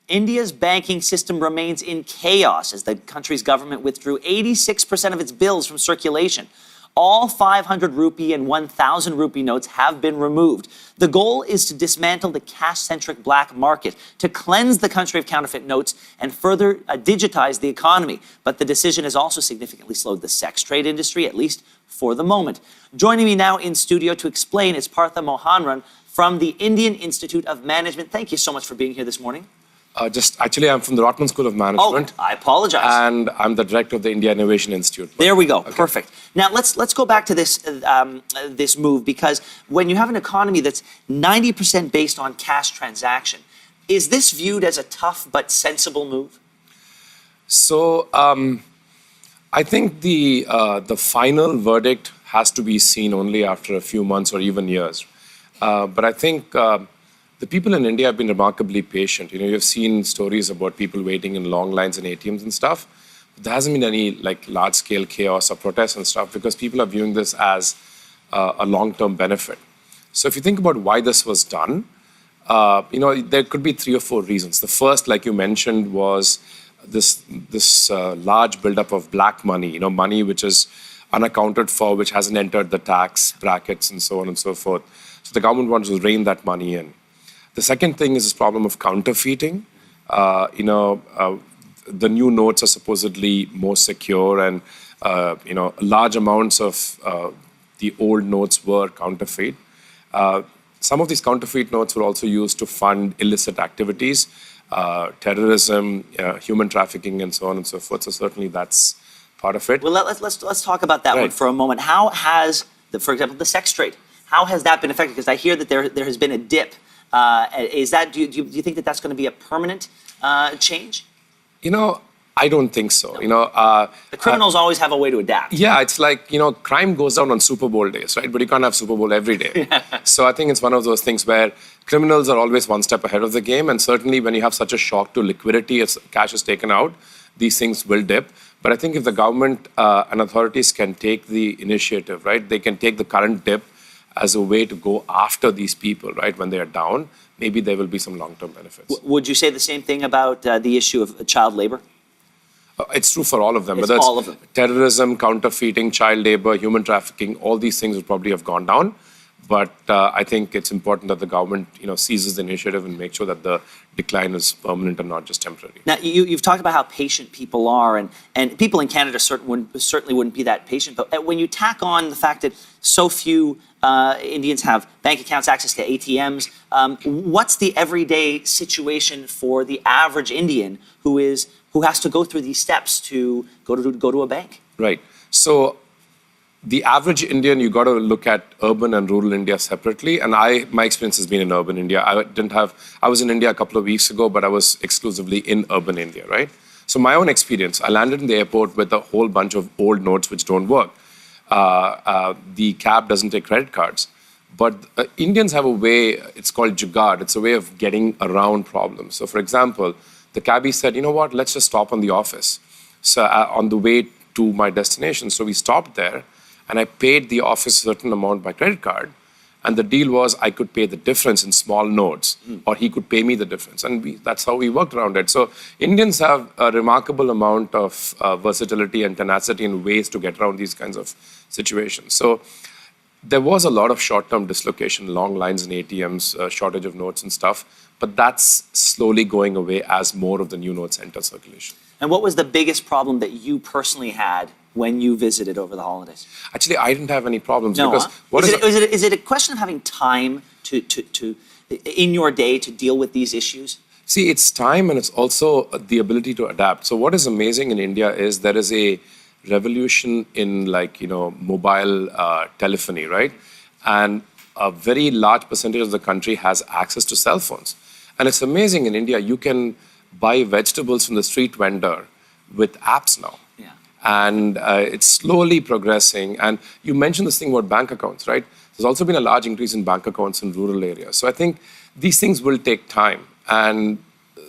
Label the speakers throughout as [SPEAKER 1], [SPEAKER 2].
[SPEAKER 1] India's banking system remains in chaos as the country's government withdrew 86% of its bills from circulation. All 500 rupee and 1,000 rupee notes have been removed. The goal is to dismantle the cash-centric black market, to cleanse the country of counterfeit notes, and further digitize the economy. But the decision has also significantly slowed the sex trade industry, at least for the moment. Joining me now in studio to explain is Partha Mohanram from the Indian Institute of Management. Thank you so much for being here this morning.
[SPEAKER 2] Actually, I'm from the Rotman School of Management.
[SPEAKER 1] Oh, I apologize.
[SPEAKER 2] And I'm the director of the India Innovation Institute.
[SPEAKER 1] There we go. Okay. Perfect. Now let's go back to this this move, because when you have an economy that's 90% based on cash transaction, is this viewed as a tough but sensible move?
[SPEAKER 2] So I think the final verdict has to be seen only after a few months or even years. But I think the people in India have been remarkably patient. You know, you've seen stories about people waiting in long lines in ATMs and stuff. There hasn't been any large-scale chaos or protests and stuff because people are viewing this as a long-term benefit. So if you think about why this was done, there could be 3 or 4 reasons. The first, like you mentioned, was this large buildup of black money. Money which is unaccounted for, which hasn't entered the tax brackets and so on and so forth. So the government wants to rein that money in. The second thing is this problem of counterfeiting. The new notes are supposedly more secure, and large amounts of the old notes were counterfeit. Some of these counterfeit notes were also used to fund illicit activities, terrorism, human trafficking, and so on and so forth. So certainly that's part of it.
[SPEAKER 1] Well, let's talk about that one for a moment. How has, for example, the sex trade? How has that been affected? Because I hear that there has been a dip. Do you think that that's going to be a permanent change?
[SPEAKER 2] I don't think so.
[SPEAKER 1] The criminals always have a way to adapt.
[SPEAKER 2] Yeah, it's like, crime goes down on Super Bowl days, right? But you can't have Super Bowl every day. So I think it's one of those things where criminals are always one step ahead of the game. And certainly when you have such a shock to liquidity as cash is taken out, these things will dip. But I think if the government and authorities can take the initiative, right, they can take the current dip as a way to go after these people, right, when they are down, maybe there will be some long-term benefits.
[SPEAKER 1] Would you say the same thing about the issue of child labor?
[SPEAKER 2] It's true for all of them.
[SPEAKER 1] It's all of them.
[SPEAKER 2] Terrorism, counterfeiting, child labor, human trafficking, all these things would probably have gone down. But I think it's important that the government, seizes the initiative and makes sure that the decline is permanent and not just temporary.
[SPEAKER 1] Now, you've talked about how patient people are, and people in Canada certainly wouldn't be that patient. But when you tack on the fact that so few Indians have bank accounts, access to ATMs, what's the everyday situation for the average Indian who has to go through these steps to go to a bank?
[SPEAKER 2] Right. So the average Indian, you got to look at urban and rural India separately. And my experience has been in urban India. I was in India a couple of weeks ago, but I was exclusively in urban India, right? So my own experience, I landed in the airport with a whole bunch of old notes which don't work. The cab doesn't take credit cards. But Indians have a way, it's called jugaad. It's a way of getting around problems. So for example, the cabbie said, you know what, let's just stop on the office. So on the way to my destination. So we stopped there. And I paid the office a certain amount by credit card. And the deal was I could pay the difference in small notes, or he could pay me the difference. And that's how we worked around it. So Indians have a remarkable amount of versatility and tenacity in ways to get around these kinds of situations. So there was a lot of short-term dislocation, long lines in ATMs, shortage of notes and stuff. But that's slowly going away as more of the new notes enter circulation.
[SPEAKER 1] And what was the biggest problem that you personally had when you visited over the holidays?
[SPEAKER 2] Actually, I didn't have any problems.
[SPEAKER 1] No,
[SPEAKER 2] because
[SPEAKER 1] is it a question of having time in your day to deal with these issues?
[SPEAKER 2] See, it's time, and it's also the ability to adapt. So what is amazing in India is there is a revolution in mobile telephony, right? And a very large percentage of the country has access to cell phones. And it's amazing in India, you can buy vegetables from the street vendor with apps now.
[SPEAKER 1] Yeah.
[SPEAKER 2] And it's slowly progressing. And you mentioned this thing about bank accounts, right? There's also been a large increase in bank accounts in rural areas. So I think these things will take time. And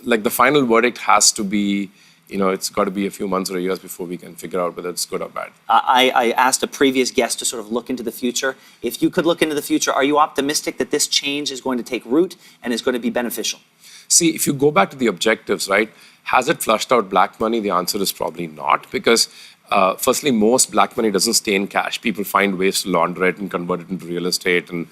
[SPEAKER 2] the final verdict has to be, it's got to be a few months or years before we can figure out whether it's good or bad.
[SPEAKER 1] I asked a previous guest to sort of look into the future. If you could look into the future, are you optimistic that this change is going to take root and is going to be beneficial?
[SPEAKER 2] See, if you go back to the objectives, right, has it flushed out black money? The answer is probably not, because firstly, most black money doesn't stay in cash. People find ways to launder it and convert it into real estate and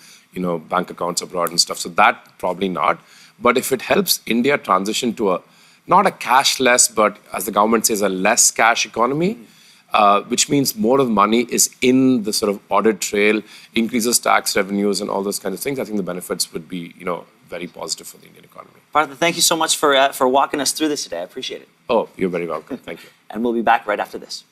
[SPEAKER 2] bank accounts abroad and stuff. So that probably not. But if it helps India transition to not a cashless, but as the government says, a less cash economy, which means more of the money is in the sort of audit trail, increases tax revenues and all those kinds of things, I think the benefits would be, very positive for the Indian economy.
[SPEAKER 1] Partha, thank you so much for walking us through this today. I appreciate it.
[SPEAKER 2] Oh, you're very welcome. Thank you.
[SPEAKER 1] And we'll be back right after this.